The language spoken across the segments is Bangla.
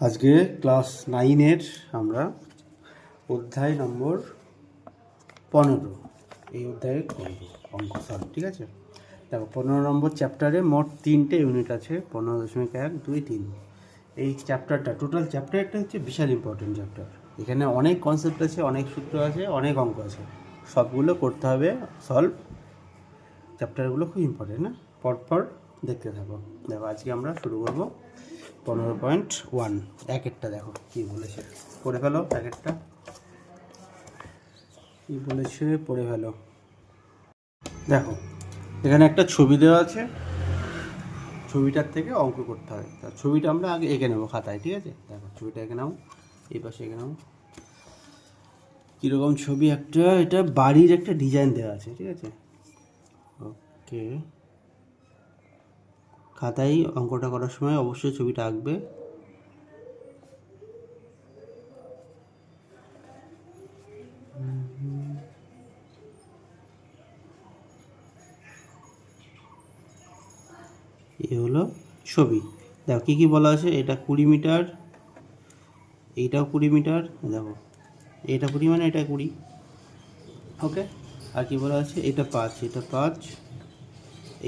আজকে ক্লাস 9-এর আমরা অধ্যায় নম্বর 15 এই অধ্যায়ে করব অঙ্ক সলভ। ঠিক আছে, দেখো 15 নম্বর চ্যাপ্টারে মোট 3টে ইউনিট আছে, 15.1, 2, 3। এই চ্যাপ্টারটা টোটাল চ্যাপ্টারটা হচ্ছে বিশাল ইম্পর্টেন্ট চ্যাপ্টার। এখানে অনেক কনসেপ্ট আছে, অনেক সূত্র আছে, অনেক অঙ্ক আছে, সবগুলো করতে হবে সলভ। চ্যাপ্টারগুলো খুব ইম্পর্টেন্ট না, পরপর দেখতে থাকো। দেখো আজকে আমরা শুরু করবো 15.1। একেরটা দেখো কী বলেছে, পড়ে ফেলো। একেরটা কী বলেছে পড়ে ফেলো। দেখো এখানে একটা ছবি দেওয়া আছে, ছবিটার থেকে অঙ্ক করতে হবে। তা ছবিটা আমরা আগে এঁকে নেবো খাতায়। ঠিক আছে, দেখো ছবিটা এঁকে নাও, এই পাশে এঁকে নাও। কীরকম ছবি? একটা এটা বাড়ির একটা ডিজাইন দেওয়া আছে। ঠিক আছে, ওকে। খাতায় অঙ্কটা করার সময় অবশ্যই ছবিটা আঁকবে। এ হলো ছবি। দেখো কী কী বলা আছে। এটা 20 মিটার, এইটাও 20 মিটার। দেখো এটা 20 মানে এটা 20। ওকে, আর কি বলা আছে? এটা 5, এটা 5,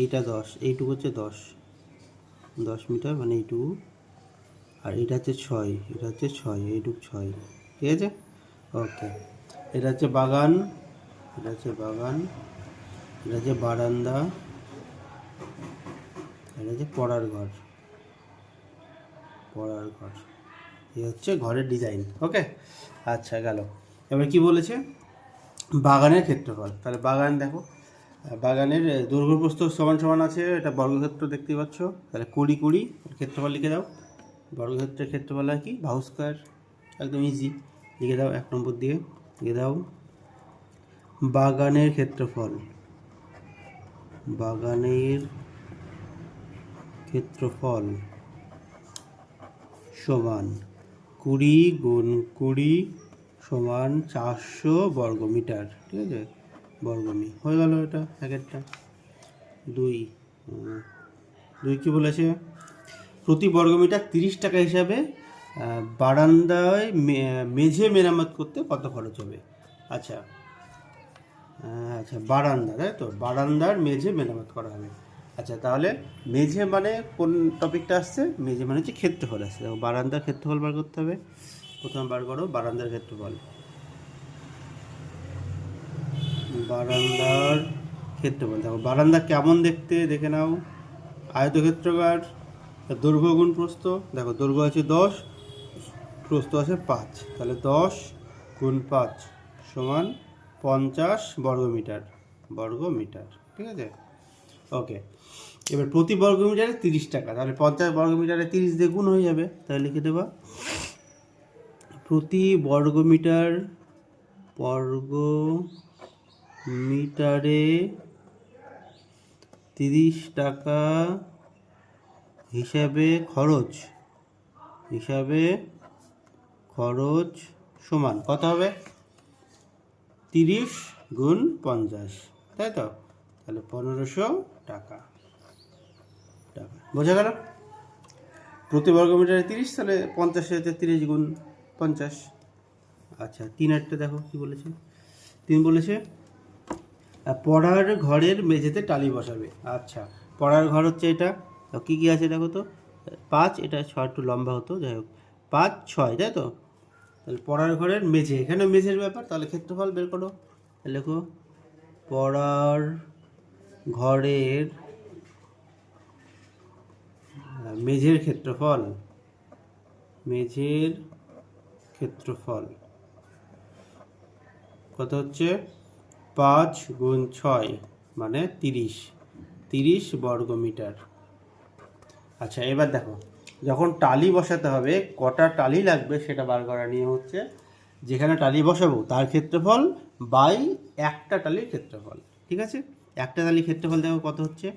এইটা 10, এইটুকু হচ্ছে 10 মিটার মানে এইটুকু। আর এটা হচ্ছে 6, এটা হচ্ছে 6, এইটুকু 6। ঠিক আছে, ওকে। এটা হচ্ছে বাগান, এটা হচ্ছে বাগান, এটা হচ্ছে বারান্দা, এটা হচ্ছে পড়ার ঘর, পড়ার ঘর। এই হচ্ছে ঘরের ডিজাইন। ওকে, আচ্ছা গেল। এবার কি বলেছে? বাগানের ক্ষেত্রফল। তাহলে বাগান দেখো, বাগানের দৈর্ঘ্য প্রস্থ সমান সমান আছে, এটা বর্গক্ষেত্র দেখতেই পাচ্ছ। তাহলে 20 20 ক্ষেত্রফল লিখে দাও। বর্গক্ষেত্রের ক্ষেত্রফল হয় কি? বাহু স্কোয়ার। একদম ইজি, লিখে দাও 1 নম্বর দিয়ে লিখে দাও। বাগানের ক্ষেত্রফল, বাগানের ক্ষেত্রফল সমান 20 গুণ 20 সমান 400 বর্গমিটার। ঠিক আছে, বর্গমি হয়ে গেল। এটা একেরটা। 2 কী বলেছে? প্রতি বর্গমিটার 30 টাকা হিসাবে বারান্দায় মেঝে মেরামত করতে কত খরচ হবে? আচ্ছা আচ্ছা, বারান্দা, তাই তো, বারান্দার মেঝে মেরামত করা হবে। আচ্ছা, তাহলে মেঝে মানে কোন টপিকটা আসছে? মেঝে মানে হচ্ছে ক্ষেত্রফল আসছে। দেখো বারান্দার ক্ষেত্রফল বার করতে হবে। প্রথমে বার করো বারান্দার ক্ষেত্রফল। বারান্দার ক্ষেত্রফল দেখো, বারান্দা কেমন দেখতে দেখে নাও। আয়তক্ষেত্রাকার, দৈর্ঘ্য গুণ প্রস্থ। দেখো দৈর্ঘ্য আছে 10, প্রস্থ আছে 5, তাহলে 10 গুণ 5 সমান 50 বর্গমিটার, বর্গমিটার। ঠিক আছে, ওকে। এবার প্রতি বর্গমিটারে 30 টাকা, তাহলে 50 বর্গমিটারে 30 দিয়ে গুণ হয়ে যাবে। তাহলে লিখে দেবা প্রতি বর্গমিটারে 30 টাকা হিসাবে খরচ সমান কত হবে? 30 গুণ 50, তাই তো, তাহলে 1500 টাকা। বোঝা গেল? প্রতি বর্গমিটারে 30, তাহলে 50 হচ্ছে 30 গুণ 50। আচ্ছা, 3 দেখো কি বলেছে। 3 বলেছে পড়ার ঘরের মেঝেতে টালি বসাবে। আচ্ছা, পড়ার ঘর হচ্ছে এটা। কী কী আছে দেখো তো। 5, এটা 6 একটু লম্বা হতো, যাই হোক 5 6, তাই তো। তাহলে পড়ার ঘরের মেঝে, এখানে মেঝের ব্যাপার, তাহলে ক্ষেত্রফল বের করো। লেখো পড়ার ঘরের মেঝের ক্ষেত্রফল, মেঝের ক্ষেত্রফল কত হচ্ছে? 5 গুণ 6 মানে 30 বর্গমিটার। আচ্ছা, এবার দেখো যখন টালি বসাতে হবে কটা টালি লাগবে সেটা বার করা নিয়ে হচ্ছে, যেখানে টালি বসাবো তার ক্ষেত্রফল বাই একটা টালির ক্ষেত্রফল। ঠিক আছে, একটা টালির ক্ষেত্রফল দেখো কত হচ্ছে?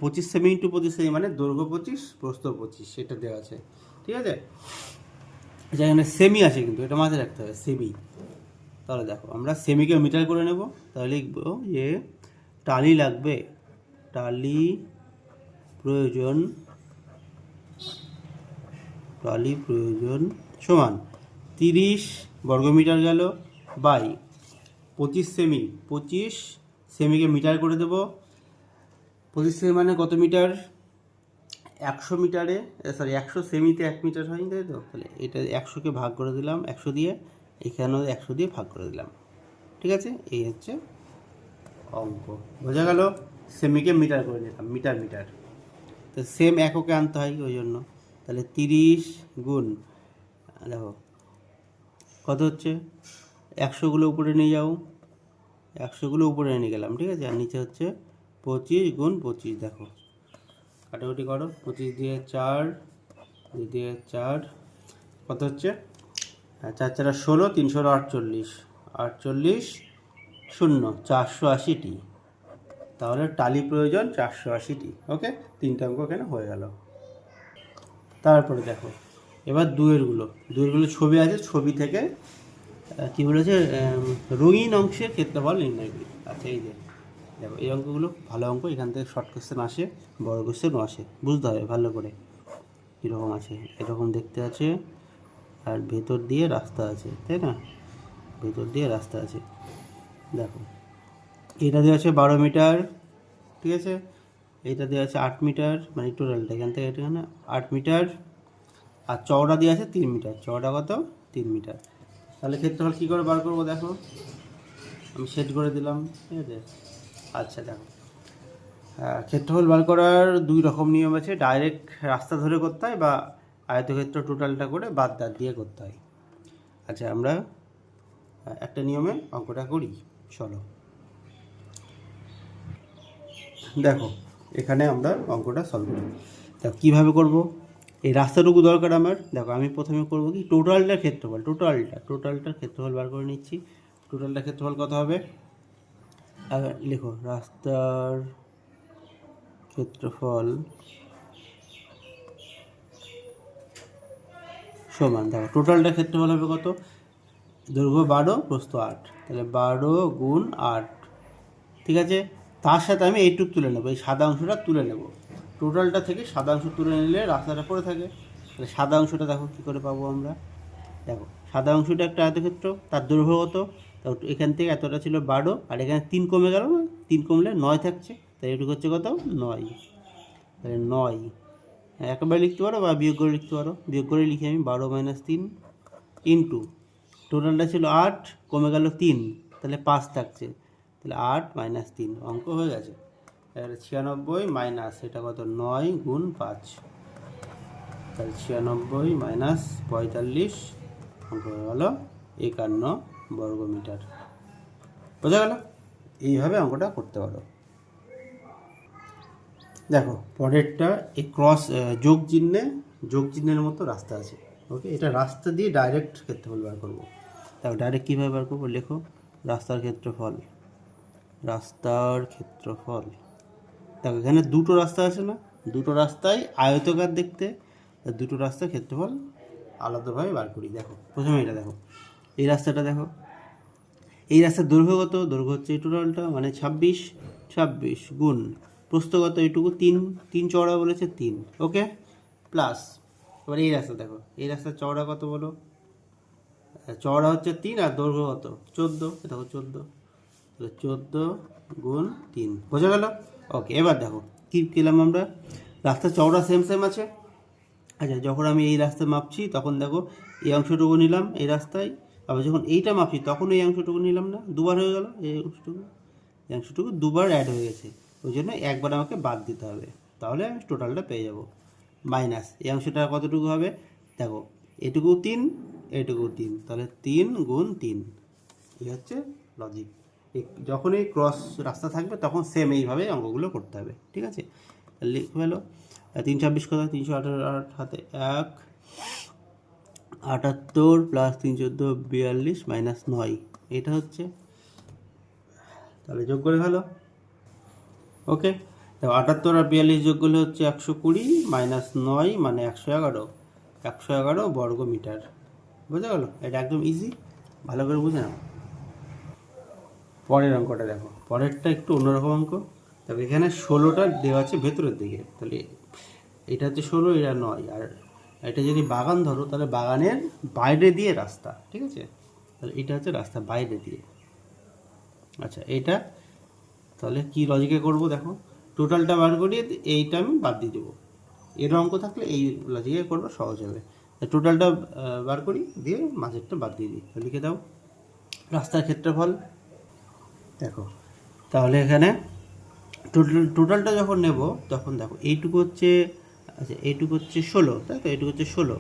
25 সেমি ইন্টু 25 সেমি মানে দৈর্ঘ্য 25 প্রস্থ 25, সেটা দেওয়া আছে। ঠিক আছে, যেখানে সেমি আছে কিন্তু এটা মাথায় রাখতে হবে, সেমি। তাহলে দেখো আমরা সেমিকে মিটার করে নেব। তাহলে লিখবো যে টালি লাগবে, টালি প্রয়োজন টালি প্রয়োজন সমান 30 বর্গমিটার গেল বাই 25 সেমি। 25 সেমিকে মিটার করে দেবো। 25 সেমি মানে কত মিটার? 100 মিটারে, সরি 100 সেমিতে 1 মিটার হয়, তাই তো? তাহলে এটা 100কে ভাগ করে দিলাম 100 দিয়ে, এখানেও 100 দিয়ে ভাগ করে দিলাম। ঠিক আছে, এই হচ্ছে অঙ্ক। বোঝা গেল? সেমিকে মিটার করে নিলাম, মিটার মিটার। তো সেম এককে আনতে হয় ওই জন্য। তাহলে 30 গুণ, দেখো কত হচ্ছে, 100গুলো উপরে নিয়ে যাও, 100গুলো উপরে নিয়ে গেলাম। ঠিক আছে, আর নিচে হচ্ছে 25 গুণ 25। দেখো কাটাকুটি করো, 25 দিয়ে 4, 2 দিয়ে 4, কত হচ্ছে? 4 4 16, 3 16 48, 48 0 480টি। তাহলে টালি প্রয়োজন 480টি। ওকে, 3টে অঙ্ক এখানে হয়ে গেল। তারপরে দেখো এবার দুয়েরগুলো ছবি আছে, ছবি থেকে কি বলেছে, রঙিন অংশের ক্ষেত্রফল নির্ণয় করি। আচ্ছা, এই যে দেখো এই অঙ্কগুলো ভালো অঙ্ক, এখান থেকে শর্ট কোশ্চেন আসে, বড় কোশ্চেনও আসে, বুঝতে হবে ভালো করে কীরকম আছে। এরকম দেখতে আছে, আর ভেতর দিয়ে রাস্তা আছে, তাই না? ভেতর দিয়ে রাস্তা আছে। দেখো এটা দেওয়া আছে 12 মিটার, ঠিক আছে, এইটা দেওয়া আছে 8 মিটার, মানে টোটালটা এখান থেকে এখানে 8 মিটার, আর চওড়া দেওয়া আছে 3 মিটার। চওড়া কত? 3 মিটার। তাহলে ক্ষেত্রফল কী করে বার করবো? দেখো আমি সেট করে দিলাম, ঠিক আছে। আচ্ছা দেখো, ক্ষেত্রফল বার করার 2 রকম নিয়ম আছে। ডাইরেক্ট রাস্তা ধরে করতে হয়, বা আয়তক্ষেত্র টোটালটা করে বাদ দিয়ে করতে হয়। আচ্ছা, আমরা একটা নিয়মে অঙ্কটা করি, চলো। দেখো এখানে আমরা অঙ্কটা সলভ করি। দেখো কীভাবে করব, এই রাস্তাটুকু দরকার আমার। দেখো আমি প্রথমে করব কি, টোটালটার ক্ষেত্রফল, টোটালটার ক্ষেত্রফল বার করে নিচ্ছি। টোটালটার ক্ষেত্রফল কত হবে? লিখো, রাস্তার ক্ষেত্রফল সমান, দেখো টোটালটার ক্ষেত্রফল হবে কত? দৈর্ঘ্য 12, প্রস্থ 8, তাহলে 12 গুণ 8। ঠিক আছে, তার সাথে আমি এইটুক তুলে নেবো, এই সাদা অংশটা তুলে নেব। টোটালটা থেকে সাদা অংশ তুলে নিলে রাস্তাটা পড়ে থাকে। তাহলে সাদা অংশটা দেখো কী করে পাবো আমরা। দেখো সাদা অংশটা একটা আয়তক্ষেত্র, তার দৈর্ঘ্য কত? এখান থেকে এতটা ছিল 12, আর এখানে 3 কমে গেল না, 3 কমলে 9 থাকছে, তাই এটুকু হচ্ছে কত? 9। তাহলে 9 একেবারে লিখতে পারো বা বিয়োগ করে লিখতে পারো। বিয়োগ করে লিখি আমি, 12 - 3 ইন্টু টোটালটা ছিল 8, কমে গেল 3, তাহলে 5 থাকছে, তাহলে 8 - 3, অঙ্ক হয়ে গেছে। তাহলে 96 মাইনাস এটা কত? 9 গুণ 5, তাহলে 96 মাইনাস 45, অঙ্ক হয়ে গেল 51 বর্গমিটার। বোঝা গেল? এইভাবে অঙ্কটা করতে পারো। দেখো পরেরটা, এই ক্রস যোগ চিহ্নের মতো রাস্তা আছে। ওকে, এটা রাস্তা দিয়ে ডাইরেক্ট ক্ষেত্রফল বার করবো। দেখো ডাইরেক্ট কীভাবে বার করবো, লেখো রাস্তার ক্ষেত্রফল। দেখো এখানে দুটো রাস্তা আছে না, দুটো রাস্তায় আয়তকার দেখতে, দুটো রাস্তার ক্ষেত্রফল আলাদাভাবে বার করি। দেখো প্রথমে এটা দেখো, এই রাস্তাটা দেখো, এই রাস্তার দৈর্ঘ্য কত? দৈর্ঘ্য হচ্ছে এই টোটালটা, মানে 26 গুণ প্রস্থগত এইটুকু 3 চওড়া বলেছে 3। ওকে, প্লাস এবার এই রাস্তা দেখো, এই রাস্তার চওড়া কত বলো? চওড়া হচ্ছে 3, আর দৈর্ঘ্য কত? 14। দেখো 14 গুণ 3। বোঝা গেল? ওকে, এবার দেখো কী পেলাম আমরা, রাস্তার চওড়া সেম আছে। আচ্ছা, যখন আমি এই রাস্তা মাপছি তখন দেখো এই অংশটুকু নিলাম এই রাস্তায়, আবার যখন এইটা মাপছি তখন এই অংশটুকু নিলাম না, দুবার হয়ে গেল। এই অংশটুকু দুবার অ্যাড হয়ে গেছে, ওই জন্য একবার আমাকে বাদ দিতে হবে, তাহলে আমি টোটালটা পেয়ে যাব। মাইনাস এই অংশটা কতটুকু হবে? দেখো এটুকু 3, এইটুকু 3, তাহলে 3 গুণ 3। এই হচ্ছে লজিক। যখন এই ক্রস রাস্তা থাকবে তখন সেম এইভাবে অঙ্কগুলো করতে হবে। ঠিক আছে, লিখে ফেলো। 3 26 কত? 388 হাতে 1, 78 প্লাস 3 14 42 মাইনাস 9, এটা হচ্ছে। তাহলে যোগ করে ফেলো। ওকে, তো 78 আর 42 যোগ করলে হচ্ছে 120, মাইনাস 9 মানে 111 বর্গমিটার। বুঝা গেল? এটা একদম ইজি, ভালো করে বুঝে নাও। পরের অঙ্কটা দেখো, পরেরটা একটু অন্যরকম অঙ্ক। তবে এখানে 16টা দেওয়া আছে ভেতরের দিকে, তাহলে এটা হচ্ছে 16, এটা 9, আর এটা যদি বাগান ধরো তাহলে বাগানের বাইরে দিয়ে রাস্তা, ঠিক আছে, তাহলে এটা হচ্ছে রাস্তা বাইরে দিয়ে। আচ্ছা এটা তাহলে কি লজিকে করব দেখো, টোটালটা বার করিয়ে এইটা আমি বাদ দিয়ে দেবো, এর অঙ্ক থাকলে এই লজিকে করবো, সহজ হবে। টোটালটা বার করি দিয়ে মাঝেরটা বাদ দিয়ে দিই, লিখে দাও রাস্তার ক্ষেত্রফল। দেখো তাহলে এখানে টোটালটা যখন নেব তখন দেখো এইটুকু হচ্ছে, আচ্ছা এইটুকু হচ্ছে 16, তাই তো, এইটুকু হচ্ছে 16,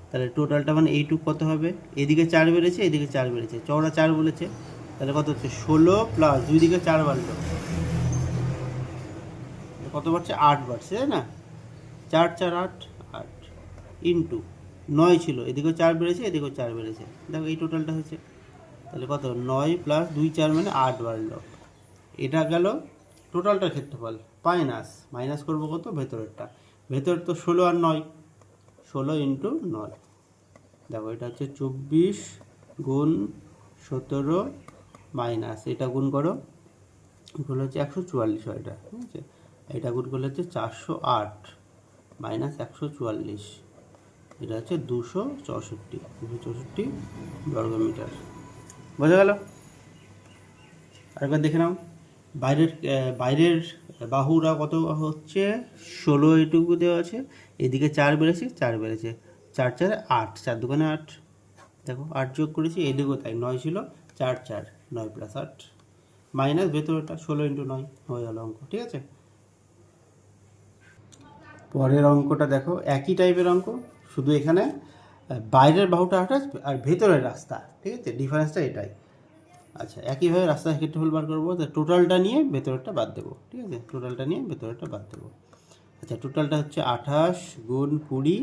তাহলে টোটালটা মানে এইটুকু কত হবে, এদিকে 4 বেড়েছে এদিকে 4 বেড়েছে, চওড়া 4 বলেছে, তাহলে কত হচ্ছে 16 প্লাস 2 দিকে 4 বাড়লো, কত বাড়ছে 8 বাড়ছে, তাই না, 4 4 8 8 ইন্টু 9 ছিল, এদিকেও 4 বেড়েছে এদিকেও 4 বেড়েছে, দেখো এই টোটালটা হচ্ছে, তাহলে কত 9 প্লাস 2 4 মানে 8 বাড়লো। এটা গেল টোটালটার ক্ষেত্রফল, মাইনাস করবো কত ভেতরেরটা, ভেতরের তো 16 আর 9, 16 ইন্টু 9, দেখো এটা হচ্ছে 24 গুণ 17 মাইনাস এটা গুণ করো, গুণ হচ্ছে 144 হয় এটা, ঠিক আছে, এটা গুণ করলে হচ্ছে 408 মাইনাস 144, এটা হচ্ছে 264 বর্গমিটার। বোঝা গেল? আরেকবার দেখে নাও, বাইরের বাহুরা কত হচ্ছে 16, এইটুকু দেওয়া আছে, এদিকে 4 বেড়েছে 4 বেড়েছে, 4 4 8, 4 দোকানে 8, দেখো 8 যোগ করেছি, এদিকেও তাই 9 ছিল, 4 4 9 প্লাস 8 মাইনাস ভেতরটা 16 ইন্টু 9 হয়ে গেল অঙ্ক, ঠিক আছে। পরের অঙ্কটা দেখো একই টাইপের অঙ্ক, শুধু এখানে বাইরের বাহুটা 28 আর ভেতরের রাস্তা, ঠিক আছে, ডিফারেন্সটা এটাই। আচ্ছা একইভাবে রাস্তার ক্ষেত্রফল বার করবো, টোটালটা নিয়ে ভেতরেরটা বাদ দেবো, ঠিক আছে, টোটালটা নিয়ে ভেতরেরটা বাদ দেবো। আচ্ছা টোটালটা হচ্ছে 28 গুণ 20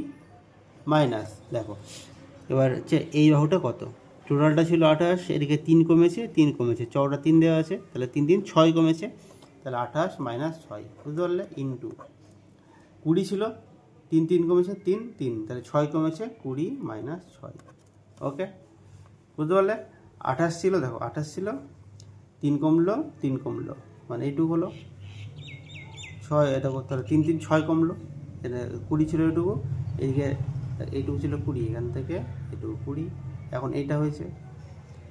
মাইনাস, দেখো এবার হচ্ছে এই বাহুটা কত, টোটালটা ছিল 28, এদিকে 3 কমেছে 3 কমেছে, চওড়া 3 দেওয়া আছে, তাহলে 3 3 6 কমেছে, তাহলে 28 মাইনাস 6, বুঝতে পারলে, ইন্টু 20 ছিল 3 3 কমেছে 3 3, তাহলে 6 কমেছে 20 মাইনাস 6, ওকে, বুঝতে পারলে। 28 ছিল, দেখো 28 ছিল, 3 কমলো 3 কমলো, মানে এইটুকু হলো 6, এটা করতে হবে 3 3 6 কমলো, এটা 20 ছিল এইটুকু, এইদিকে এইটুকু ছিল 20, এখান থেকে এইটুকু 20, এখন এইটা হয়েছে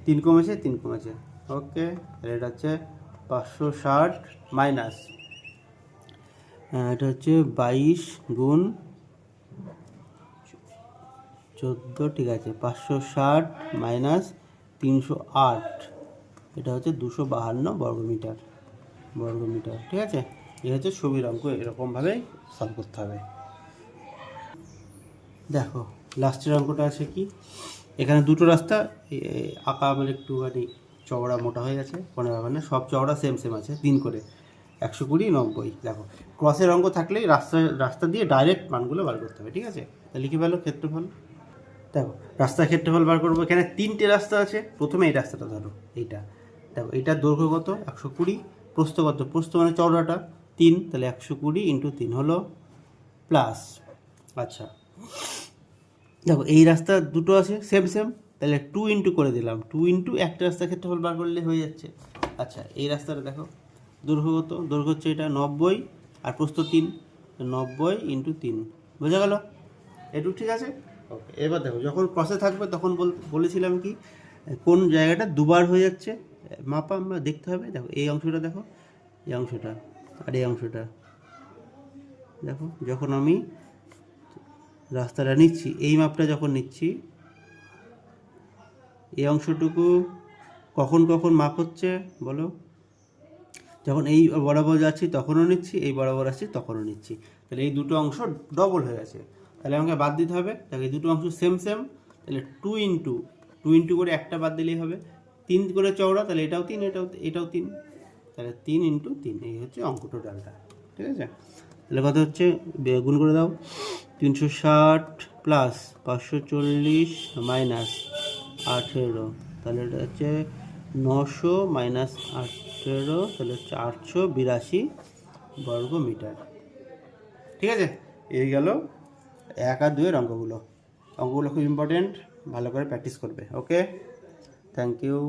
3 কমেছে 3 কমেছে, ওকে, এটা হচ্ছে 560 মাইনাস, এটা হচ্ছে 22 গুণ 14, ঠিক আছে, 560 মাইনাস 308, এটা হচ্ছে 252 বর্গমিটার, ঠিক আছে। এই হচ্ছে ছবির অঙ্ক, এরকমভাবেই সলভ করতে হবে। দেখো লাস্টের অঙ্কটা আছে কি, এখানে দুটো রাস্তা আঁকা, আমার একটুখানি চওড়া মোটা হয়ে গেছে, কোনো ব্যাপার না, সব চওড়া সেম সেম আছে, 3 করে 120 90, দেখো ক্রসের অঙ্ক থাকলেই রাস্তা দিয়ে ডাইরেক্ট মানগুলো বার করতে হবে, ঠিক আছে, তাহলে লিখে ফেলো ক্ষেত্রফল। দেখো রাস্তার ক্ষেত্রফল বার করবো, এখানে 3টে রাস্তা আছে, প্রথমে এই রাস্তাটা ধরো, এইটা দেখো, এইটার দৈর্ঘ্য কত 120, প্রস্থ কত, প্রস্থ মানে চওড়াটা 3, তাহলে 120 ইন্টু 3 হলো প্লাস, আচ্ছা দেখো এই রাস্তা দুটো আছে সেম সেম, তাহলে 2 ইন্টু করে দিলাম, 2 ইন্টু একটা রাস্তার ক্ষেত্রফল বার করলে হয়ে যাচ্ছে। আচ্ছা এই রাস্তাটা দেখো দৈর্ঘ্য কত, দৈর্ঘ্য হচ্ছে এটা 90 আর প্রস্থ 3, 90 ইন্টু 3, বোঝা গেল, এটুকু ঠিক আছে, ওকে। এবার দেখো যখন ক্রসে থাকবে তখন বলেছিলাম কি কোন জায়গাটা দুবার হয়ে যাচ্ছে মাপা আমরা দেখতে হবে, দেখো এই অংশটা দেখো, এই অংশটা আর এই অংশটা দেখো, যখন আমি রাস্তাটা নিচ্ছি, এই মাপটা যখন নিচ্ছি, এই অংশটুকু কখন কখন মাপ হচ্ছে বলো, যখন এই বরাবর যাচ্ছি তখনও নিচ্ছি, এই বরাবর আসছি তখনও নিচ্ছি, তাহলে এই দুটো অংশ ডবল হয়ে গেছে, তাহলে আমাকে বাদ দিতে হবে, দেখো এই দুটো অংশ সেম সেম, তাহলে 2 ইন্টু করে একটা বাদ দিলেই হবে, 3 করে চওড়া, তাহলে এটাও 3 এটাও 3, তাহলে 3 ইন্টু 3, এই হচ্ছে অঙ্ক টোটালটা, ঠিক আছে। তাহলে কত হচ্ছে, গুণ করে দাও, 360 প্লাস 540 মাইনাস 18, তাহলে এটা হচ্ছে 900 মাইনাস 18, তাহলে হচ্ছে 882 বর্গমিটার, ঠিক আছে। এই গেল 1 আর 2 এর অঙ্কগুলো খুব ইম্পর্টেন্ট, ভালো করে প্র্যাকটিস করবে, ওকে, থ্যাংক ইউ।